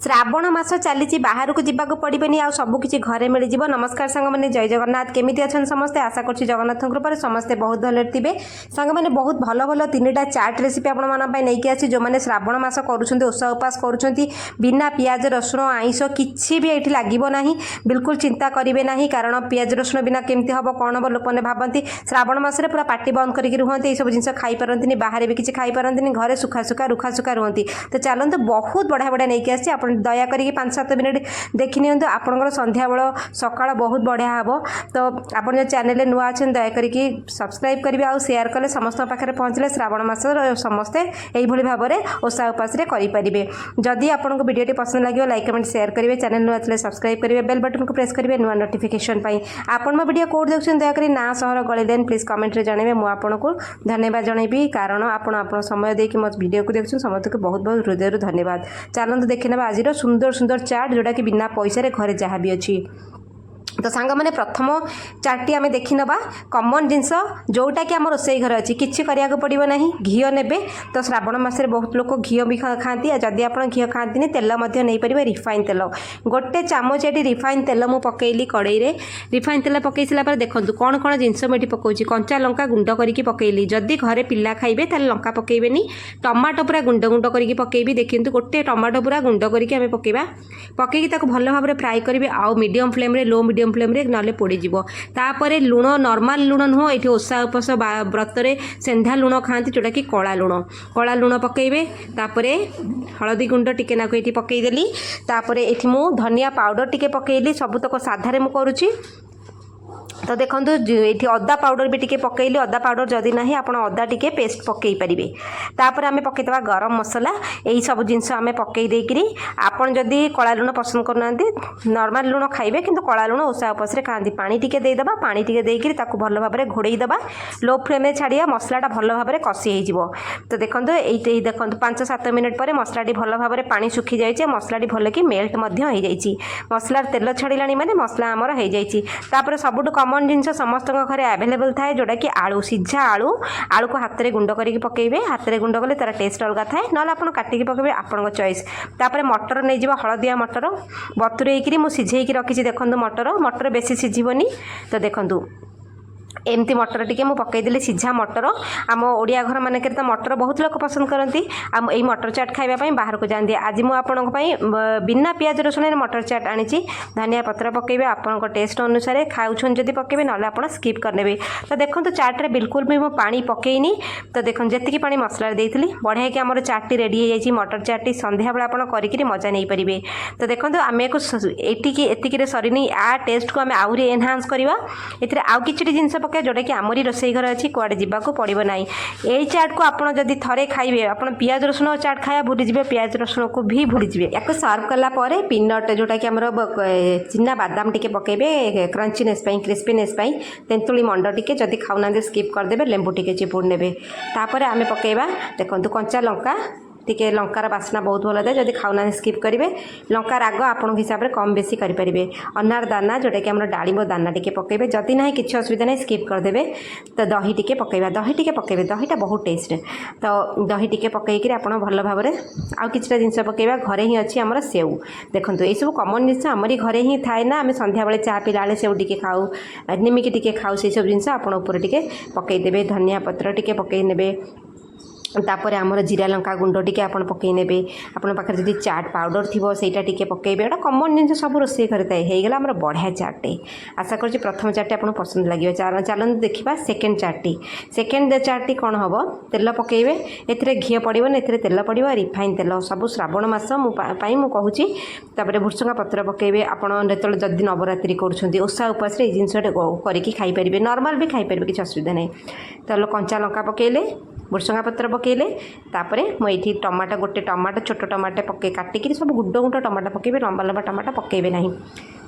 श्रावण मास चली बाहर को जावाक पड़े आ सबकि घरे मिल जाव। नमस्कार सांग मैंने जय जगन्नाथ केमी अच्छा समस्ते आशा कर जगन्नाथ कृपा समस्ते बहुत भले थे। सांग मैंने बहुत भल भल 3टा चाट रेसिपी आपकी आसी जो मैंने श्रावण मास कर ओषा उपास कर बिना पियाज रसुण आईष किसी भी ये लगे बिल्कुल चिंता करेंगे ना कारण पियाज रसुण बिना केमती हम कौन हम लोक मैंने भावती श्रावण मसरे पूरा पार्टी बंद करके रुहते ये सब जिन खाईपारती बाहर भी किसी खाईपारती घरे सुखा सुखा रुखा सुखा रुहति। तो चलते बहुत बढ़िया बढ़िया नहीं आसी आप दयाकोरी 5-7 मिनिट देखी नियंतु आपंकर संध्या बेल सकाळ बहुत बढ़िया हम। तो आप जो चैनल नुआ अच्छे दयाकोरी सब्सक्राइब करेंगे आ शेयर कले समस्त पाखे पहुँचले श्रावण मास समस्ते यही भाव में ओषा उपास करेंगे। जदि आपको वीडियो पसंद लगे लाइक कमेंट शेयर करेंगे चैनल नुआ अच्छे सब्सक्राइब करेंगे बेल बटन को प्रेस करेंगे नुआ नोटिफिकेशन आपन मो वीडियो कोड देखते दयाकोरी ना सहर गली देन प्लीज कमेंट रे जनइबे मु आपको धन्यवाद जनइबी कारण आप समय देकी मो वीडियो को देखुन समस्त को बहुत बहुत हृदय धन्यवाद। चलते देखी ना आज सुंदर सुंदर चाट जोटा कि बिना पैसा घरे जहाँ भी अच्छी। तो सांग मैंने प्रथम चार्टी आम देखी ना कमन जिनस जोटा कि आम रोसई घर अच्छी किसी करने पड़ो ना घी ने। तो श्रावण मसरे बहुत लोग घी भी खाती जदि आप घी खाती तेल नहीं पारे रिफाइन तेल गोटे चामच ये रिफाइन तेल मुझे पकईली कड़े रिफाइन तेल पकई सारा देखूँ कौन कौन जिनस मुझे पकाउची कंचा लंका गुंड करके पकईली जदि घरे पिला खाइबे ताले लंका पकईबेनी टमाटो पूरा गुंड गुंड करके पकईबी देखिए गोटे टमाटो पूरा गुंड करके आम पकईबा पकईकी भल भाव में फ्राए करेंगे आउ medium flame low medium flame रे ना पोड़ीज तापर लुण नॉर्मल लुण नुह ये ओषा उपास व्रत सेंधा लुण खाती जोटा कि कला लुण पकईबे तापर हलदी गुंड टिके नाकु ये पकईदेली तापर ये मु धनिया पाउडर टिके पकईली सबुतक साधारे मु करुची। तो देखो ये अदा पाउडर भी टिके पकईली अदा पाउडर जदि ना आप अदा टिके पेस्ट पकई पारे तापर आम पकईदे गरम मसला यही सब जिनस आम पकई देकरी आपन जदि कला लुण पसंद करना नॉर्मल लुण खाइबे किंतु कला लुण ओषा उपास खाती पानी टिके देदेबा पानी टिके देकरी ताकू भल भाव में घोड़े देबा लो फ्लेम में छाड़िया मसलाटा भल भाव में कषि हो। तो देखो ये देखो 5-7 मिनिट पर मसलाटी भल भाव में पानी सुखी जाए मसलाटी भल कि मेल्ट मसला तेल छाड़ा माने मसला आमर हो जापर सबुठ कमन जिनस समस्त घरे आवेलेबल थाए जोटा कि आलू सीझा आलू को हाथ में गुंड करके पकईबे हाथ में गुंड कले तार टेस्ट अलग थाए ना आप काटिकी पकईबे आपण चॉइस। तापर मटर नहीं जाव हलदिया मटर बतुरेकी मुझे सिझेकी रखी देखो मटर बेसी सिझिबनी। तो देखो एमती मटर टिके मु पकईदेली सीझा मटर आम ओडिया घर मानक तो मटर बहुत लोग पसंद करती आम यही मटर चाट खाइबापी बाहर को जाती आज मुझे बिना पियाज रसुण मटर चाट आनी धनिया पत्र पकईबे आपण टेस्ट अनुसार खाऊन जदि पकईबे ना आप स्किप करने। तो देखो चाट्रे बिल्कुल भी मुझे पानी पकईनी। तो देखो जी पानी मसला देती बढ़िया कि आम चाटी रेडी हो जाए मटर चाटी संध्या बेला आप कर मजा नहीं पारे। तो देखो आम एतिक सरीनी आ टेस्ट को आम आहरी एनहांस करवा ये आउ कि जिन पकाए जोटा कि आमरी रोसई घर अच्छी कुआडे जावाक पड़ो ना। यही चाट को आप जदि थरे खाइबे आप पियाज रसुण चाट खाया भूलीजे पियाज रसुण को भी भूलीजे। या सर्व कलापर पीनट जोटा कि आमर चिना बादाम टिके पकईबे क्रंचीनेस क्रिस्पीनेस तेंतुली मंड टिके जदि खाऊना स्किप करदे लेंबू टिके चिपुड़ ने तापर आम पकईबा देखो कंचा लंका टिके लंकार बास्ना बहुत भल थाए जदि खाऊना स्किप करेंगे लंका राग आपण हिसाब से कम बेसी करेंगे। अनार दाना जोटा कि आम डालिम दाना टिके पकईबे जदि ना किसी असुविधा नहीं स्किप करदे। तो दही टिके पकईबा दही टिके पकईबे दहीटा बहुत टेस्ट। तो दही टिके पकईकि आप भल भाव में आउ कि जिन पकईबा घरे ही अच्छी आमर सेव देखो ये सब कमन जिन आमरी घरे ही थाए ना आम संध्या बेले चाह पिला बेले सेव टिके खाऊ निमिकी टिके खाऊ से सब जिन आप टिके पकईदेवे धनिया पत्र टिके पकई नेबे तापर आमर जीरा लंका गुंड टिके आप पकई ने आपन पाखे जदि चाट पाउडर थी सहीटा टिके पकईबे एटा कमन जिन सब रोसई घर थाए होगा आमर बढ़िया चाटे। आशा कर प्रथम चाटी आपको पसंद लगे चलते देखा सेकेंड चाटी कौन हम तेल पकईबे ए घी पड़ो ए तेल पड़ो रिफाइन तेल सब श्रावण मास मुझे कहूँ भुर्संगा पत्र पकईबे आपड़ जदि नवरात्रि कर ओषा उपास ये जिनस करके नॉर्मल भी खाईपारे किसी असुविधा नहीं। तो कंचा लंका पकईले भुर्संगा पत्र पकईले तापर मुझे टमाटो गोटे टमाटो छोट टमाटो पकई काटिकी सब गुंड गुंड टमाटो पकईबे लंबा लंबा टमाटो पकईबे ना।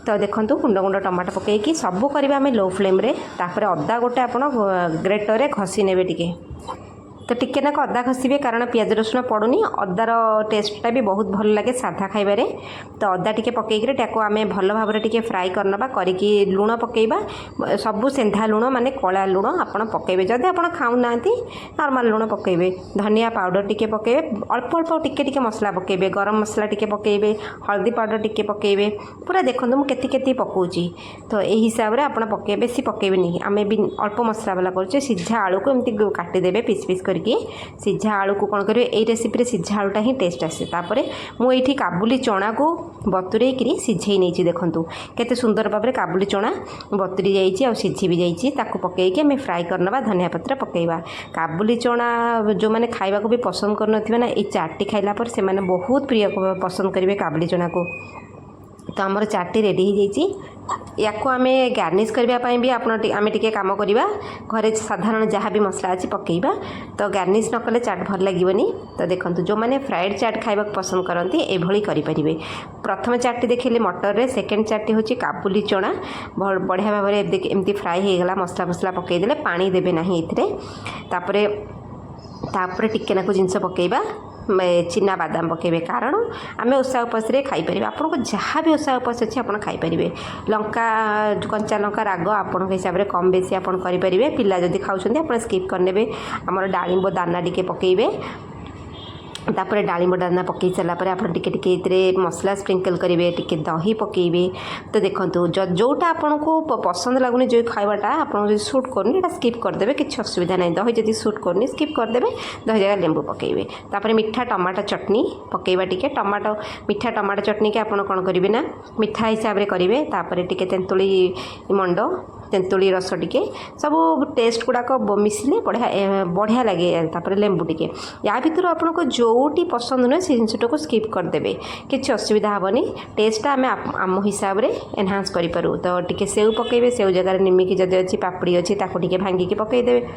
तो देखो गुंड गुंड टमाटो पकईकी सब करवा आम लो फ्लेम रे तापर अदा गोटे आप ग्रेटर घसी ने टिके तो टिके नाक अदा खसबे कारण पियाज रसुण पड़ूनी अदार टेस्टा भी बहुत भल लगे साधा खाइबारे। तो अदा टिके पकईकि ताको आम भल भाव टिके फ्राए करनबा करिकी लुण पकेइबा सबु सेंधा लुण माने कला लुण आपन पकेइबे जदि आपन खाउना नॉर्मल लुण पकेइबे। धनिया पाउडर टिके पकेइबे अल्प अल्प टिके टिके मसला पकेइबे गरम मसला टिके पकेइबे हल्दी पाउडर टिके पकेइबे पूरा देखंतु मु केति केति पकाउची। तो एही हिसाब रे आपन पकेइबे बेसी पकेइबेनी आमे भी अल्प मसला वाला करछे। सिझा आलू को एमती काटि देबे पीस पीस करके सिझा आलू को कौन करेंगे ये रेसिपी सिझा आलूटा ही टेस्ट आसे। तापर मुझे काबुली चना को बतुरे सिझे नहीं देखूँ केते सुंदर भाव में काबुली चना बतुरी जाइए सिझी भी जाइए पकईकि आम फ्राए करनवा धनिया पत्र पकईवा। काबुली चना जो मैंने खाइबा को भी पसंद करनथिबे ना ये चाटटी खाइला पर से माने बहुत प्रिय पसंद करेंगे काबुली चना को। तो आमर चाटटी रेडी हो जाइए। या आम गार्निश करने भी आम टे कम करवा घरे साधारण जहाँ भी मसला अच्छी पकईवा। तो गार्निश न कले चाट भल लगे। तो देखो जो मैंने फ्राइड चाट खाइबा पसंद करती एभली करें। प्रथम चाटटी देखिए मटर रे सेकेंड चाटटी हूँ काबुली चना बढ़िया भाव में एमती फ्राए होगला मसला मसला पकईदे पानी देवे ना तापर टिके नाकु जिनस पकईबा चिना बादाम पकेबे कारण आम ओषा उपास खाईपर आपन को जहाँ भी ओषा उपास अच्छी आप खाईपर। लंका कंचा लंका राग आपण हिसाब से कम बेसी आप करेंगे। पिला जदि खाऊँ आप स्किप करने आमर डालिंब दाना टिके पकेबे। तापर डालिंब दाना पकई सारापर आप टिके मसला स्प्रिंकल करेंगे टिके दही पकेबे। तो देखो जोटा आपन को पसंद लगुनि जो खाइबाटा आपन सुट करनी स्किप करदे किसी असुविधा नहीं। दही जब सुट करनी स्किप करदे दही जगह लेंबू पकेबे। तापर मीठा टमाटो चटनी पकेबा टिके टमाटो मीठा टमाटो चटनी के आपन कौन करेंगे ना मीठा हिसाब से करेंगे। तापर टिके तेंतुली मंड तेंतुली रस टिके सब टेस्ट गुड़ाक मिसिले बढ़िया बढ़िया लगे। तापर लेंबू टिके या भितर आपन को जोटी पसंद नुहे से जिनटा को स्किप करदे किसी असुविधा हेनी। टेस्टा आम आम हिसाब से एनहांस करूँ। तो टिके सेव पकेबे सेव जगह निमिकी जदि अच्छी पापड़ी अच्छी ताकि भांगिकी पकईदेवे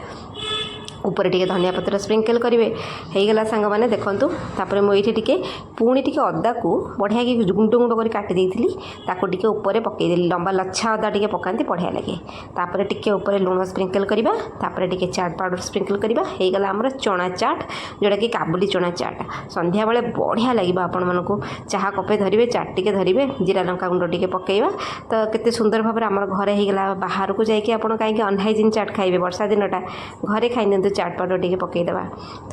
ऊपर टिके धनिया पत्र स्प्रिंकल करेंगे होगला सांग मैंने देखूँ। तापर मुझे टिके पुणी टिके अदा को बढ़िया कि गुंड गुंड कर काटी ताको टिके ऊपर पकईदेली लंबा लच्छा अदा टिके पकाती बढ़िया लगे। तापर टिके ऊपर लुण स्प्रिंकल करवा तापर टिके चाट पाउडर स्प्रिंकल करवा होगला आमर चना चाट जोटा कि काबुली चना चाट संध्या बेले बढ़िया लगे। आपण मानक चाह कपे धरिवे चाट टिके धरिवे जीरा लंका गुंड टिके पकईवा। तो केते सुंदर भाव में आमर घरे होगला बाहर को जाइए आप कहीं अनहाइजीन चाट खाइबे वर्षा दिनटा घरे खाई चाट पाउडर टिके पकईदेवा।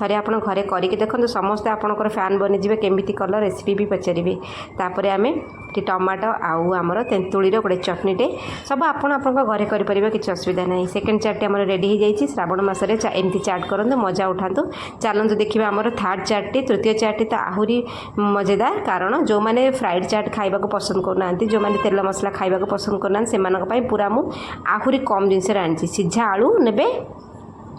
थे आप घरे करके देखो समस्ते आपंकर फैन बनीजे केमिति कल रेसिपी भी पचारे। तापर आम टमाटो आउ आमर तेंतुलीर गोटे चटनीटे सब आपण घरे करेंगे किसी असुविधा नहीं। सेकेंड चार्ट आम रेडी हो जाइए। श्रावण मसरे एमती चाट करूँ मजा उठातु। चलतु देखिए आमर थर्ड चार्टी तृतीय चार्टी तो आहरी मजेदार कारण जो मैंने फ्राइड चाट खाइबा पसंद करना जो मैंने तेल मसला खाइबा पसंद करना से पूरा मु आहरी कम जिनस आनी सिझा आलू ने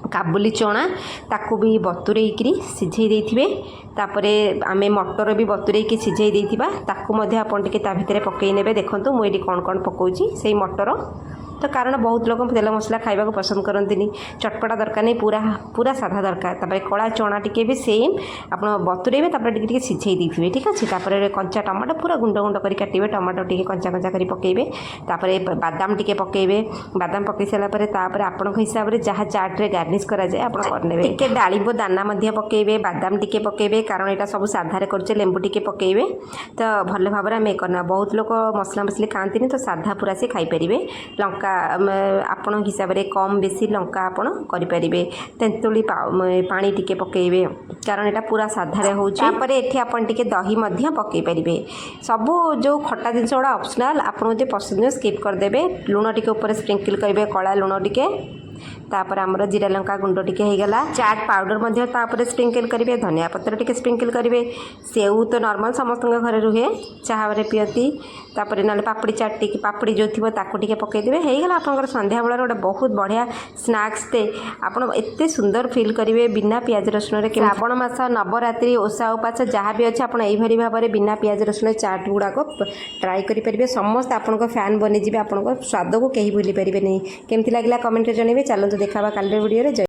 काबुली चना ताकू भी बतुरेकरी सिझे देथिबे। तापरे आमे मटर भी बतुरेकी सिझे देथिबा ताकू मध्ये आपन टिके ता भितरे पकई नेबे। देखंतु मु एडी कोन कोन पकोउची सेही मटर तो कारण बहुत लोग तेल मसला खाइबा पसंद करती चटपटा दरकार नहीं पूरा पूरा साधा दरकार। तापर कला चना टिके भी सेम आप बतुरेबे टिके सिझे देथिबे ठीक अच्छे। तापर कंचा टमाटो पूरा गुंड गुंड कर काटिबे टमाटो टिके कंचा कंचा कर पकेबे। तापर बादाम टिके पकेबे बादाम पकई सारा पर तापर आपन हिसाब से जहाँ चाट रे गार्निश करा जाए आप करनेबे। टिके डालिंब दाना मध्ये पकेबे बादाम टिके पकेबे कारण एटा सब साधारे करछे लेंबू टिके पकेबे। तो भल भाव में आम करना बहुत लोग मसला मसली खाती तो साधा पूरा से खाई परिबे। लंका आपण हिसाब से कम बेसी लंका आपण करें। तेंतुली पानी टिके पकेबे कारण एटा पूरा साधारे होपर एठी आपण टिके दही मध्य पकई पारे। सबू जो खट्टा जिनस गुड़ा ऑप्शनल आपन जो पसंद स्किप करदेवे। लुण टिके ऊपर स्प्रिंकल करेंगे कला लुण टिके तापर आमर जीरा लंका गुंड टिके होगला चाट पाउडर मध्य तापर स्प्रिंकल करेंगे धनिया पत्र टिके स्प्रिंकल करेंगे। सेव तो नॉर्मल समस्त घरे रुहे चाह पियती। तापर ना पापड़ी चाट टिके पापड़ी जो थी ताकू टिके पकईदेवे होगला आपंकर संध्या बेला गोटे बहुत बढ़िया स्नाक्सटे आपड़ एत सुंदर फिल करेंगे बिना पियाज रसुण। श्रावण मास नवरात्रि ओषा उपास जहाँ भी अच्छे आपड़ यही भाव में बिना पियाज रसुण चाट गुड़ाक ट्राए करेंगे। समस्त आपण फैन बनीजे आपण स्वाद को कहीं भूली पारे नहीं। केमती लगला कमेंट जनइबे। चलते देखा काली वीडियो।